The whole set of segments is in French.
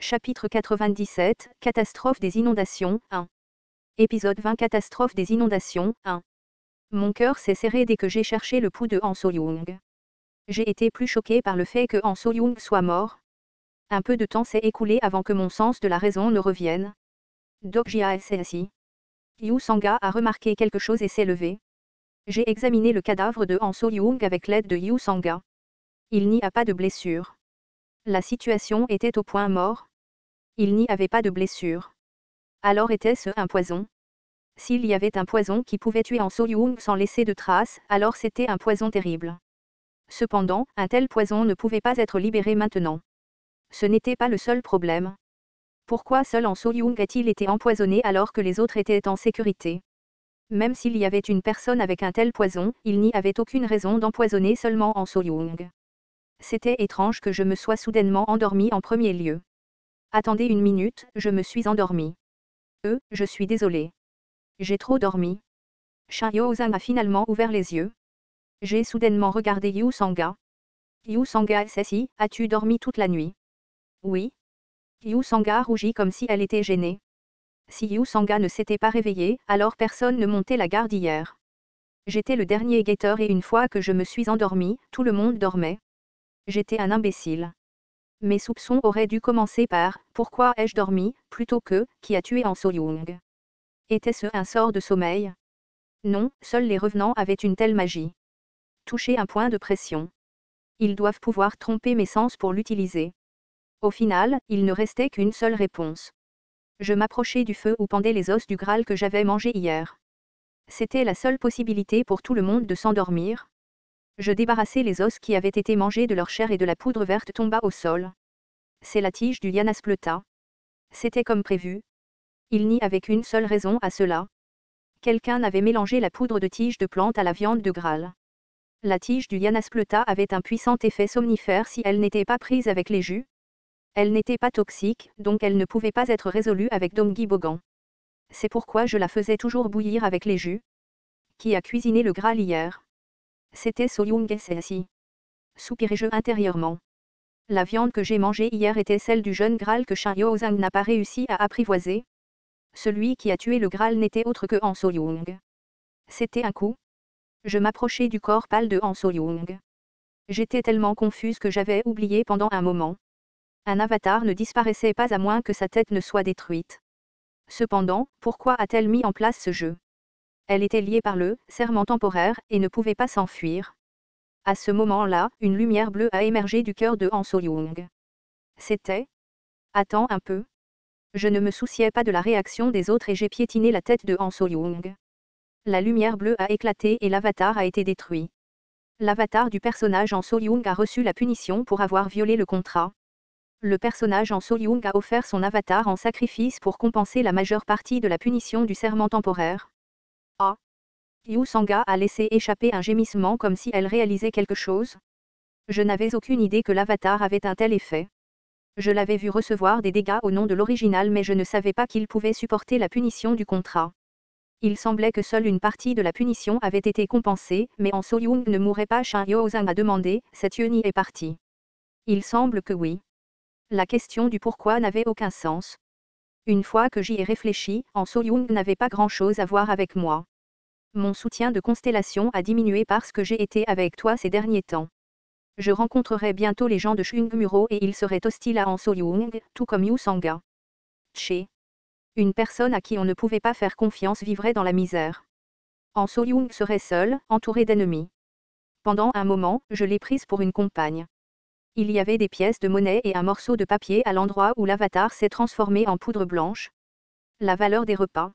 Chapitre 97, Catastrophe des inondations, 1. Épisode 20 Catastrophe des inondations, 1. Mon cœur s'est serré dès que j'ai cherché le pouls de Han So-young. J'ai été plus choqué par le fait que Han So-young soit mort. Un peu de temps s'est écoulé avant que mon sens de la raison ne revienne. Dok-jia s'est assis. Yu Sanga a remarqué quelque chose et s'est levé. J'ai examiné le cadavre de Han So-young avec l'aide de Yu Sanga. Il n'y a pas de blessure. La situation était au point mort. Il n'y avait pas de blessure. Alors était-ce un poison? S'il y avait un poison qui pouvait tuer Han So-young sans laisser de traces, alors c'était un poison terrible. Cependant, un tel poison ne pouvait pas être libéré maintenant. Ce n'était pas le seul problème. Pourquoi seul Han So-young a-t-il été empoisonné alors que les autres étaient en sécurité? Même s'il y avait une personne avec un tel poison, il n'y avait aucune raison d'empoisonner seulement Han So-young. C'était étrange que je me sois soudainement endormi en premier lieu. Attendez une minute, je me suis endormi. Je suis désolé. J'ai trop dormi. Shin Yo-zang a finalement ouvert les yeux. J'ai soudainement regardé Yu Sanga. Yu Sanga s'assit, as-tu dormi toute la nuit? Oui. Yu Sanga rougit comme si elle était gênée. Si Yu Sanga ne s'était pas réveillé, alors personne ne montait la garde hier. J'étais le dernier guetteur et une fois que je me suis endormi, tout le monde dormait. J'étais un imbécile. Mes soupçons auraient dû commencer par « Pourquoi ai-je dormi ?» plutôt que « Qui a tué Han So-young ?» Était-ce un sort de sommeil? Non, seuls les revenants avaient une telle magie. Toucher un point de pression. Ils doivent pouvoir tromper mes sens pour l'utiliser. Au final, il ne restait qu'une seule réponse. Je m'approchai du feu où pendaient les os du Graal que j'avais mangé hier. C'était la seule possibilité pour tout le monde de s'endormir. Je débarrassai les os qui avaient été mangés de leur chair et de la poudre verte tomba au sol. C'est la tige du Lianaspleta. C'était comme prévu. Il n'y avait qu'une seule raison à cela. Quelqu'un avait mélangé la poudre de tige de plante à la viande de Graal. La tige du Lianaspleta avait un puissant effet somnifère si elle n'était pas prise avec les jus. Elle n'était pas toxique, donc elle ne pouvait pas être résolue avec Domgi Bogan. C'est pourquoi je la faisais toujours bouillir avec les jus. Qui a cuisiné le Graal hier? C'était So-young Sesi. Soupirai-je intérieurement. La viande que j'ai mangée hier était celle du jeune Graal que Shin Yo-zang n'a pas réussi à apprivoiser. Celui qui a tué le Graal n'était autre que Han So-young. C'était un coup. Je m'approchai du corps pâle de Han So-young. J'étais tellement confuse que j'avais oublié pendant un moment. Un avatar ne disparaissait pas à moins que sa tête ne soit détruite. Cependant, pourquoi a-t-elle mis en place ce jeu? Elle était liée par le serment temporaire et ne pouvait pas s'enfuir. À ce moment-là, une lumière bleue a émergé du cœur de Han So-young. C'était... Attends un peu. Je ne me souciais pas de la réaction des autres et j'ai piétiné la tête de Han So-young. La lumière bleue a éclaté et l'avatar a été détruit. L'avatar du personnage Han So-young a reçu la punition pour avoir violé le contrat. Le personnage Han So-young a offert son avatar en sacrifice pour compenser la majeure partie de la punition du serment temporaire. Ah! Yu Sanga a laissé échapper un gémissement comme si elle réalisait quelque chose. Je n'avais aucune idée que l'avatar avait un tel effet. Je l'avais vu recevoir des dégâts au nom de l'original mais je ne savais pas qu'il pouvait supporter la punition du contrat. Il semblait que seule une partie de la punition avait été compensée, mais Han So-young ne mourrait pas. Shin Yo-zang a demandé, cette Yoni est partie. Il semble que oui. La question du pourquoi n'avait aucun sens. Une fois que j'y ai réfléchi, Han So-young n'avait pas grand-chose à voir avec moi. Mon soutien de constellation a diminué parce que j'ai été avec toi ces derniers temps. Je rencontrerai bientôt les gens de Shungmuro et ils seraient hostiles à Han So-young, tout comme Yu Sanga. Tché. Une personne à qui on ne pouvait pas faire confiance vivrait dans la misère. Han So-young serait seul, entouré d'ennemis. Pendant un moment, je l'ai prise pour une compagne. Il y avait des pièces de monnaie et un morceau de papier à l'endroit où l'avatar s'est transformé en poudre blanche. La valeur des repas.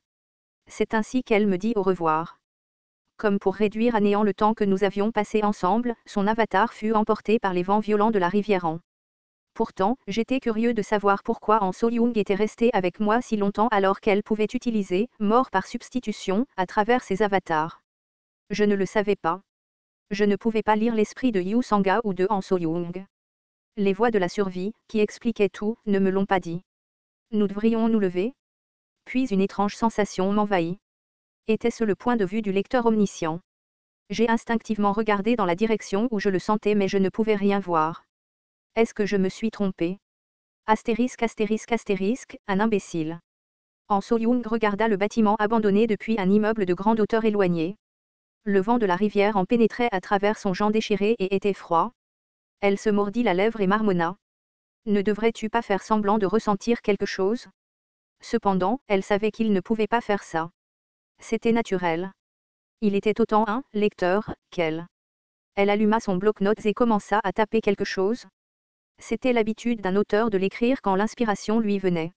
C'est ainsi qu'elle me dit au revoir. Comme pour réduire à néant le temps que nous avions passé ensemble, son avatar fut emporté par les vents violents de la rivière Han. Pourtant, j'étais curieux de savoir pourquoi Han So-young était resté avec moi si longtemps alors qu'elle pouvait utiliser, mort par substitution, à travers ses avatars. Je ne le savais pas. Je ne pouvais pas lire l'esprit de Yu Sanga ou de Han So-young. Les voix de la survie, qui expliquaient tout, ne me l'ont pas dit. Nous devrions nous lever? Puis une étrange sensation m'envahit. Était-ce le point de vue du lecteur omniscient? J'ai instinctivement regardé dans la direction où je le sentais mais je ne pouvais rien voir. Est-ce que je me suis trompé? Astérisque astérisque astérisque, un imbécile. Han So-young regarda le bâtiment abandonné depuis un immeuble de grande hauteur éloigné. Le vent de la rivière en pénétrait à travers son jean déchiré et était froid. Elle se mordit la lèvre et marmonna. Ne devrais-tu pas faire semblant de ressentir quelque chose? Cependant, elle savait qu'il ne pouvait pas faire ça. C'était naturel. Il était autant un lecteur qu'elle. Elle alluma son bloc-notes et commença à taper quelque chose. C'était l'habitude d'un auteur de l'écrire quand l'inspiration lui venait.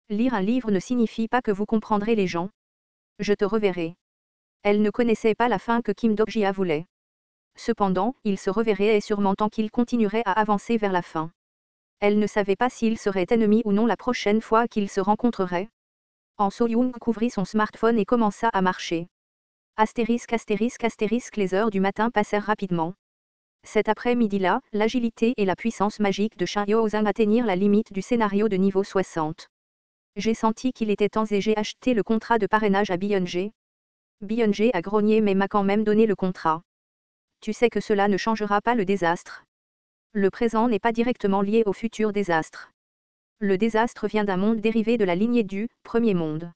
Lire un livre ne signifie pas que vous comprendrez les gens. Je te reverrai. Elle ne connaissait pas la fin que Kim Dok-jia voulait. Cependant, il se reverrait et sûrement tant qu'il continuerait à avancer vers la fin. Elle ne savait pas s'ils seraient ennemis ou non la prochaine fois qu'ils se rencontreraient. Han So-young couvrit son smartphone et commença à marcher. Astérisque astérisque astérisque, les heures du matin passèrent rapidement. Cet après-midi-là, l'agilité et la puissance magique de Shin Hyo-jang atteignirent la limite du scénario de niveau 60. J'ai senti qu'il était temps et j'ai acheté le contrat de parrainage à Byung-jae. Byung-jae a grogné mais m'a quand même donné le contrat. Tu sais que cela ne changera pas le désastre. Le présent n'est pas directement lié au futur désastre. Le désastre vient d'un monde dérivé de la lignée du premier monde.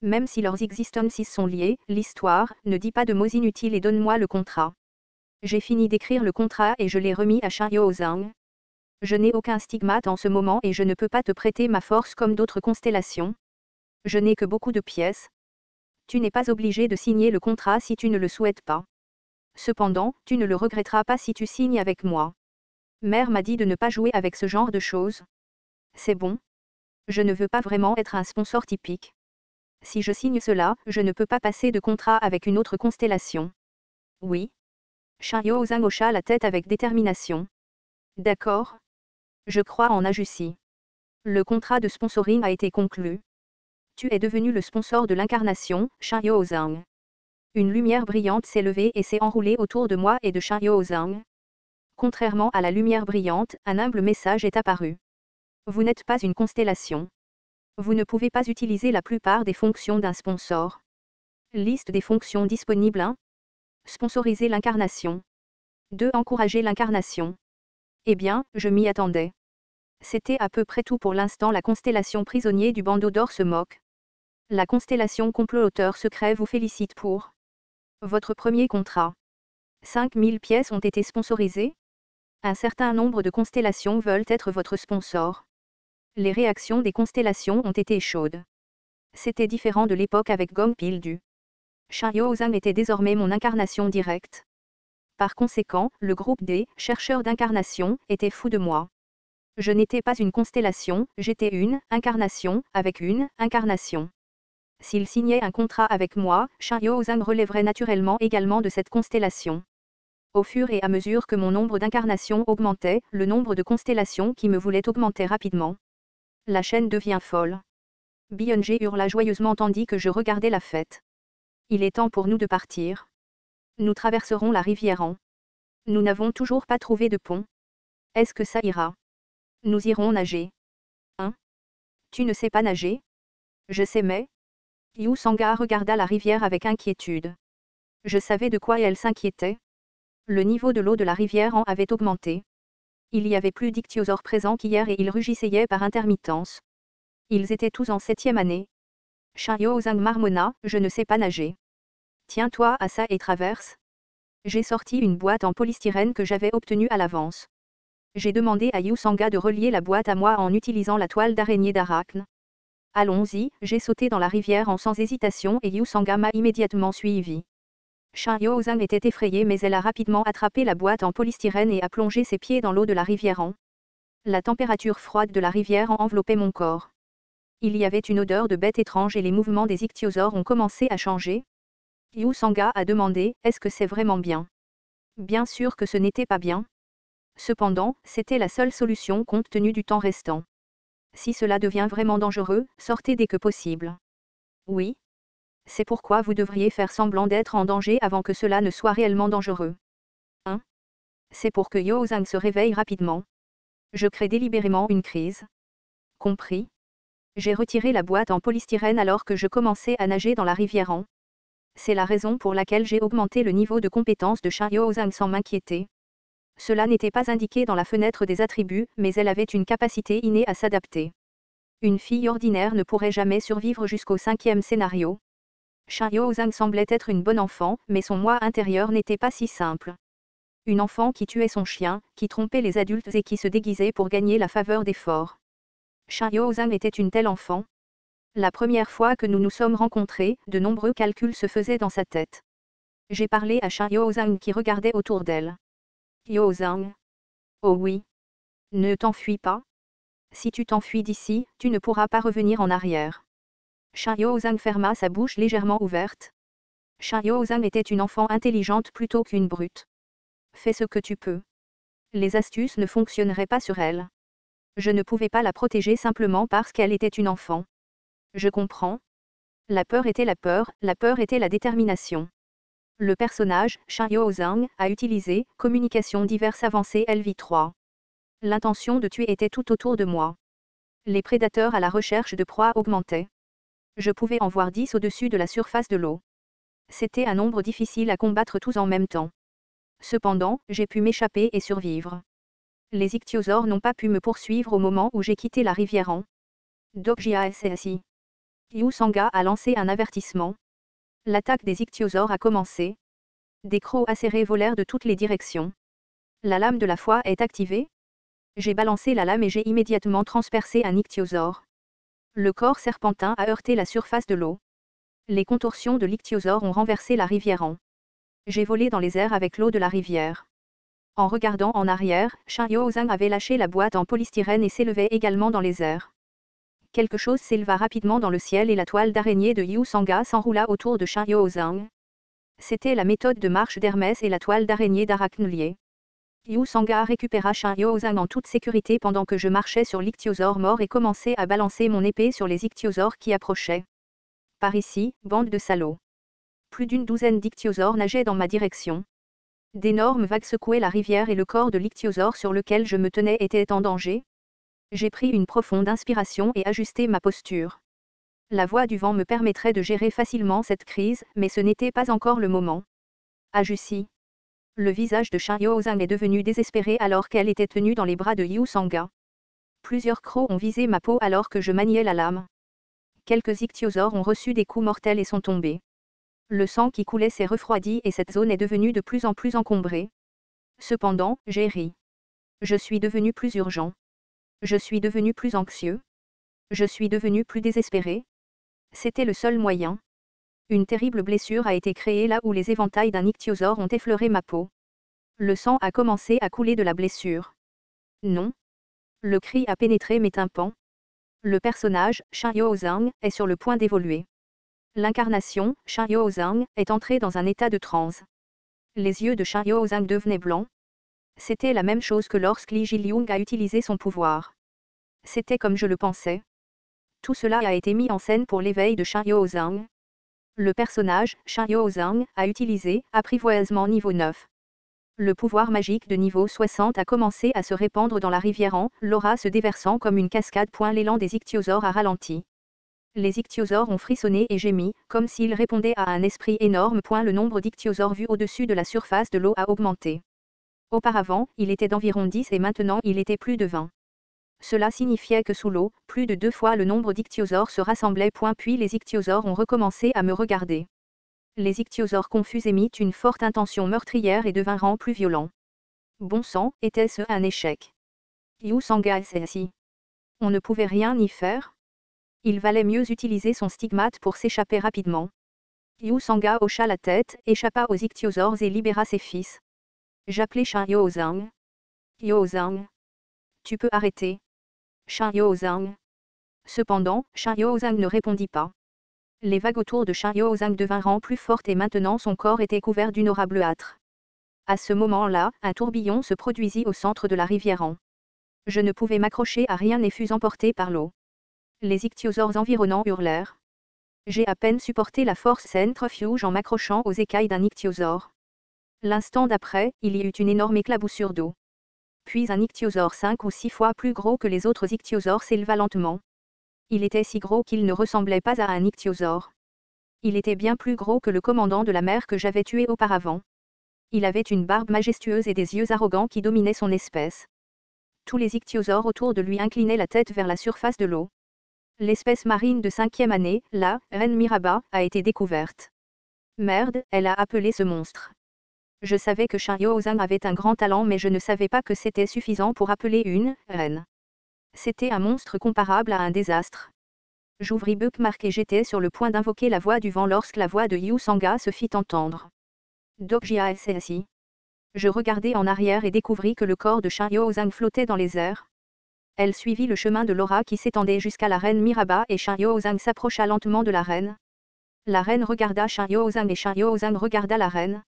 Même si leurs existences sont liées, l'histoire ne dit pas de mots inutiles et donne-moi le contrat. J'ai fini d'écrire le contrat et je l'ai remis à Shin Hyo-jang. Je n'ai aucun stigmate en ce moment et je ne peux pas te prêter ma force comme d'autres constellations. Je n'ai que beaucoup de pièces. Tu n'es pas obligé de signer le contrat si tu ne le souhaites pas. Cependant, tu ne le regretteras pas si tu signes avec moi. Mère m'a dit de ne pas jouer avec ce genre de choses. C'est bon. Je ne veux pas vraiment être un sponsor typique. Si je signe cela, je ne peux pas passer de contrat avec une autre constellation. Oui. Shin Hyo-jang hocha la tête avec détermination. D'accord. Je crois en Ajussi. Le contrat de sponsoring a été conclu. Tu es devenu le sponsor de l'incarnation, Shin Hyo-jang. Une lumière brillante s'est levée et s'est enroulée autour de moi et de Shin Hyo-jang. Contrairement à la lumière brillante, un humble message est apparu. Vous n'êtes pas une constellation. Vous ne pouvez pas utiliser la plupart des fonctions d'un sponsor. Liste des fonctions disponibles 1. Sponsoriser l'incarnation. 2. Encourager l'incarnation. Eh bien, je m'y attendais. C'était à peu près tout pour l'instant. La constellation prisonnier du bandeau d'or se moque. La constellation comploteur secret vous félicite pour votre premier contrat. 5000 pièces ont été sponsorisées. Un certain nombre de constellations veulent être votre sponsor. Les réactions des constellations ont été chaudes. C'était différent de l'époque avec Gong Pil-du. Shin Hyo-jang était désormais mon incarnation directe. Par conséquent, le groupe des chercheurs d'incarnation était fou de moi. Je n'étais pas une constellation, j'étais une incarnation avec une incarnation. S'il signait un contrat avec moi, Shin Hyo-jang relèverait naturellement également de cette constellation. Au fur et à mesure que mon nombre d'incarnations augmentait, le nombre de constellations qui me voulaient augmentait rapidement. La chaîne devient folle. Byung-jae hurla joyeusement tandis que je regardais la fête. Il est temps pour nous de partir. Nous traverserons la rivière en. Nous n'avons toujours pas trouvé de pont. Est-ce que ça ira? Nous irons nager. Hein? Tu ne sais pas nager? Je sais mais. Yu Sanga regarda la rivière avec inquiétude. Je savais de quoi elle s'inquiétait. Le niveau de l'eau de la rivière en avait augmenté. Il y avait plus d'ichthyosaures présents qu'hier et ils rugissaient par intermittence. Ils étaient tous en 7e année. Shin Hyo-jang marmonna, je ne sais pas nager. Tiens-toi à ça et traverse. J'ai sorti une boîte en polystyrène que j'avais obtenue à l'avance. J'ai demandé à Yu Sanga de relier la boîte à moi en utilisant la toile d'araignée d'Arachne. Allons-y, j'ai sauté dans la rivière en sans hésitation et Yu Sanga m'a immédiatement suivi. Shin Hyo-jang était effrayée mais elle a rapidement attrapé la boîte en polystyrène et a plongé ses pieds dans l'eau de la rivière en. La température froide de la rivière en enveloppait mon corps. Il y avait une odeur de bête étrange et les mouvements des ichthyosaures ont commencé à changer. Yu Sanga a demandé, est-ce que c'est vraiment bien? Bien sûr que ce n'était pas bien. Cependant, c'était la seule solution compte tenu du temps restant. Si cela devient vraiment dangereux, sortez dès que possible. Oui. C'est pourquoi vous devriez faire semblant d'être en danger avant que cela ne soit réellement dangereux. Hein? C'est pour que Hyo-jang se réveille rapidement. Je crée délibérément une crise. Compris? J'ai retiré la boîte en polystyrène alors que je commençais à nager dans la rivière en. C'est la raison pour laquelle j'ai augmenté le niveau de compétence de Shin Hyo-jang sans m'inquiéter. Cela n'était pas indiqué dans la fenêtre des attributs, mais elle avait une capacité innée à s'adapter. Une fille ordinaire ne pourrait jamais survivre jusqu'au 5e scénario. Shin Yo-zhang semblait être une bonne enfant, mais son moi intérieur n'était pas si simple. Une enfant qui tuait son chien, qui trompait les adultes et qui se déguisait pour gagner la faveur des forts. Shin Yo-zhang était une telle enfant. La première fois que nous nous sommes rencontrés, de nombreux calculs se faisaient dans sa tête. J'ai parlé à Shin Yo-zhang qui regardait autour d'elle. Yo-zhang. Oh oui. Ne t'enfuis pas. Si tu t'enfuis d'ici, tu ne pourras pas revenir en arrière. Shin Yo-zhang ferma sa bouche légèrement ouverte. Shin Yo-zhang était une enfant intelligente plutôt qu'une brute. Fais ce que tu peux. Les astuces ne fonctionneraient pas sur elle. Je ne pouvais pas la protéger simplement parce qu'elle était une enfant. Je comprends. La peur était la détermination. Le personnage, Shin Yo-zhang, a utilisé communication diverses avancées LV3. L'intention de tuer était tout autour de moi. Les prédateurs à la recherche de proies augmentaient. Je pouvais en voir 10 au-dessus de la surface de l'eau. C'était un nombre difficile à combattre tous en même temps. Cependant, j'ai pu m'échapper et survivre. Les ichthyosaures n'ont pas pu me poursuivre au moment où j'ai quitté la rivière en Dokjiassi. Yu Sanga a lancé un avertissement. L'attaque des ichthyosaures a commencé. Des crocs acérés volèrent de toutes les directions. La lame de la foi est activée. J'ai balancé la lame et j'ai immédiatement transpercé un ichthyosaure. Le corps serpentin a heurté la surface de l'eau. Les contorsions de l'ichthyosaure ont renversé la rivière en. J'ai volé dans les airs avec l'eau de la rivière. En regardant en arrière, Shin Yo-zhang avait lâché la boîte en polystyrène et s'élevait également dans les airs. Quelque chose s'éleva rapidement dans le ciel et la toile d'araignée de Yu Sanga s'enroula autour de Shin Yo-zhang. C'était la méthode de marche d'Hermès et la toile d'araignée d'Arachnulier. Yu Sanga récupéra Shin Yo-zhang en toute sécurité pendant que je marchais sur l'ichthyosaure mort et commençais à balancer mon épée sur les ichthyosaures qui approchaient. Par ici, bande de salauds. Plus d'une douzaine d'ichthyosaures nageaient dans ma direction. D'énormes vagues secouaient la rivière et le corps de l'ichthyosaure sur lequel je me tenais était en danger. J'ai pris une profonde inspiration et ajusté ma posture. La voie du vent me permettrait de gérer facilement cette crise, mais ce n'était pas encore le moment. Ajussi. Le visage de Shin Yo-zhang est devenu désespéré alors qu'elle était tenue dans les bras de Yu Sanga. Plusieurs crocs ont visé ma peau alors que je maniais la lame. Quelques ichthyosaures ont reçu des coups mortels et sont tombés. Le sang qui coulait s'est refroidi et cette zone est devenue de plus en plus encombrée. Cependant, j'ai ri. Je suis devenu plus urgent. Je suis devenu plus anxieux. Je suis devenu plus désespéré. C'était le seul moyen. Une terrible blessure a été créée là où les éventails d'un ichthyosaure ont effleuré ma peau. Le sang a commencé à couler de la blessure. Non. Le cri a pénétré mes tympans. Le personnage, Shin Yo-zhang, est sur le point d'évoluer. L'incarnation, Shin Yo-zhang, est entrée dans un état de transe. Les yeux de Shin Yo-zhang devenaient blancs. C'était la même chose que lorsque Li Jiliung a utilisé son pouvoir. C'était comme je le pensais. Tout cela a été mis en scène pour l'éveil de Shin Yo-zhang. Le personnage, Shin Yo-zhang, a utilisé apprivoisement niveau 9. Le pouvoir magique de niveau 60 a commencé à se répandre dans la rivière en, l'aura se déversant comme une cascade. L'élan des ichthyosaures a ralenti. Les ichthyosaures ont frissonné et gémi, comme s'ils répondaient à un esprit énorme. Le nombre d'ichthyosaures vus au-dessus de la surface de l'eau a augmenté. Auparavant, il était d'environ 10 et maintenant il était plus de 20. Cela signifiait que sous l'eau, plus de 2 fois le nombre d'ichthyosaures se rassemblaient. Puis les ichthyosaures ont recommencé à me regarder. Les ichthyosaures confus émirent une forte intention meurtrière et devinrent plus violents. Bon sang, était-ce un échec? Yu Sanga assis. On ne pouvait rien y faire? Il valait mieux utiliser son stigmate pour s'échapper rapidement. Yu Sanga hocha la tête, échappa aux ichthyosaures et libéra ses fils. J'appelai Shin Yo-zhang. Yo-zhang. Tu peux arrêter. Shin Yo-zhang. Cependant, Shin Yo-zhang ne répondit pas. Les vagues autour de Shin Yo-zhang devinrent plus fortes et maintenant son corps était couvert d'une aura bleuâtre. À ce moment-là, un tourbillon se produisit au centre de la rivière en. Je ne pouvais m'accrocher à rien et fus emporté par l'eau. Les ichthyosaures environnants hurlèrent. J'ai à peine supporté la force centrifuge en m'accrochant aux écailles d'un ichthyosaure. L'instant d'après, il y eut une énorme éclaboussure d'eau. Puis un ichthyosaure 5 ou 6 fois plus gros que les autres ichthyosaures s'éleva lentement. Il était si gros qu'il ne ressemblait pas à un ichthyosaure. Il était bien plus gros que le commandant de la mer que j'avais tué auparavant. Il avait une barbe majestueuse et des yeux arrogants qui dominaient son espèce. Tous les ichthyosaures autour de lui inclinaient la tête vers la surface de l'eau. L'espèce marine de 5e année, la reine Miraba, a été découverte. Merde, elle a appelé ce monstre. Je savais que Shin-Yo-Zang avait un grand talent, mais je ne savais pas que c'était suffisant pour appeler une reine. C'était un monstre comparable à un désastre. J'ouvris Bookmark et j'étais sur le point d'invoquer la voix du vent lorsque la voix de Yu Sanga se fit entendre. Dokjia-SSI. Je regardai en arrière et découvris que le corps de Shin-Yo-Zang flottait dans les airs. Elle suivit le chemin de l'aura qui s'étendait jusqu'à la reine Miraba et Shin-Yo-Zang s'approcha lentement de la reine. La reine regarda Shin-Yo-Zang et Shin-Yo-Zang regarda la reine.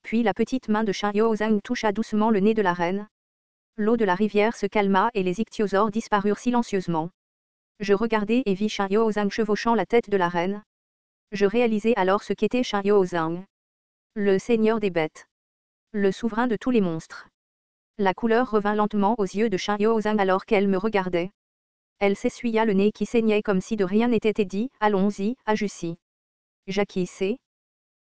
Puis la petite main de Shin-Yo-Zang toucha doucement le nez de la reine. L'eau de la rivière se calma et les ichthyosaures disparurent silencieusement. Je regardai et vis Shin-Yo-Zang chevauchant la tête de la reine. Je réalisai alors ce qu'était Shin-Yo-Zang. Le seigneur des bêtes. Le souverain de tous les monstres. La couleur revint lentement aux yeux de Shin-Yo-Zang alors qu'elle me regardait. Elle s'essuya le nez qui saignait comme si de rien n'était dit. Allons-y, Ajussi. J'acquiesçai,